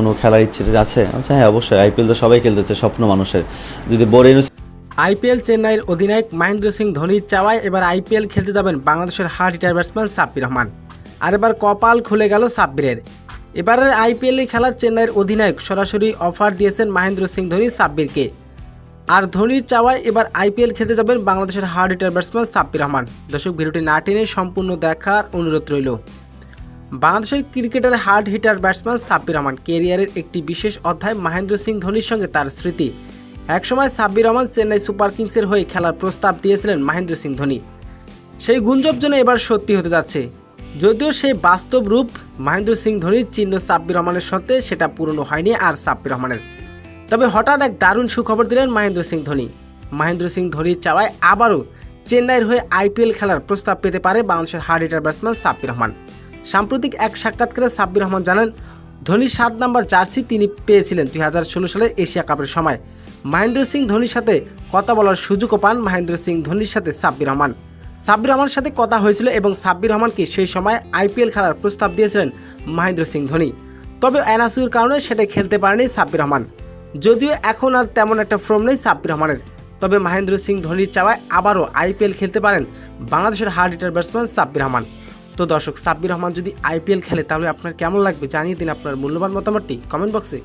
কোনো খেলার ইচ্ছে আছে? আচ্ছা হ্যাঁ, অবশ্যই। আইপিএল তো সবাই খেলতেছে, স্বপ্ন মানুষের। যদি বোরিং আইপিএল চেন্নাইয়ের অধিনায়ক মহেন্দ্র সিং ধোনির চাওয়ায় এবার আইপিএল খেলতে যাবেন বাংলাদেশের hard hitter batsman Sabbir Rahman. আর এবার কপাল খুলে গেল সাব্বিরের। এবারের আইপিএলে খেলা চেন্নাইয়ের অধিনায়ক সরাসরি অফার দিয়েছেন মহেন্দ্র সিং ধোনি সাব্বিরকে। আর ধোনির চাওয়ায় এবার আইপিএল খেলতে যাবেন বাংলাদেশের hard hitter batsman Sabbir Rahman. দর্শক, ভিডিওটি না টেনে সম্পূর্ণ দেখার অনুরোধ রইল। বাংলাদেশের ক্রিকেটের hard hitter batsman Sabbir Rahman কেরিয়ারের একটি বিশেষ অধ্যায় মহেন্দ্র সিং ধোনির সঙ্গে তার স্মৃতি। একসময় সাব্বির রহমান চেন্নাই সুপার কিংসের হয়ে খেলার প্রস্তাব দিয়েছিলেন মহেন্দ্র সিং ধোনি। সেই গুঞ্জন যেন এবার সত্যি হতে যাচ্ছে। যদিও সেই বাস্তব রূপ মহেন্দ্র সিং ধোনির চিহ্ন সাব্বির রহমানের সাথে সেটা পূরণ হয়নি আর সাব্বির রহমানের। তবে হঠাৎ এক দারুণ সুখবর দিলেন মহেন্দ্র সিং ধোনি। মহেন্দ্র সিং ধোনির চাওয়ায় আবারও চেন্নাইয়ের হয়ে আইপিএল খেলার প্রস্তাব পেতে পারে বাংলাদেশের hard hitter batsman Sabbir Rahman. সাম্প্রতিক এক সাক্ষাৎকারে সাব্বির রহমান জানান, ধোনির 7 নম্বর জার্সি তিনি পেয়েছিলেন 2016 সালের এশিয়া কাপের সময়। মহেন্দ্র সিং ধোনির সাথে কথা বলার সুযোগও পান মহেন্দ্র সিং ধোনির সাথে সাব্বির রহমান। সাব্বির রহমানের সাথে কথা হয়েছিল এবং সাব্বির রহমানকে সেই সময় আইপিএল খেলার প্রস্তাব দিয়েছিলেন মহেন্দ্র সিং ধোনি। তবে অ্যানাসুর কারণে সেটাই খেলতে পারেনি সাব্বির রহমান। যদিও এখন আর তেমন একটা ফর্ম নেই সাব্বির রহমানের। তবে মহেন্দ্র সিং ধোনির চাওয়ায় আবারও আইপিএল খেলতে পারেন বাংলাদেশের hard hitter batsman Sabbir Rahman. তো দর্শক, সাব্বির রহমান যদি আইপিএল খেলে তাহলে আপনার কেমন লাগবে জানিয়ে দিন আপনার মূল্যবান মতামতটি কমেন্ট বক্সে।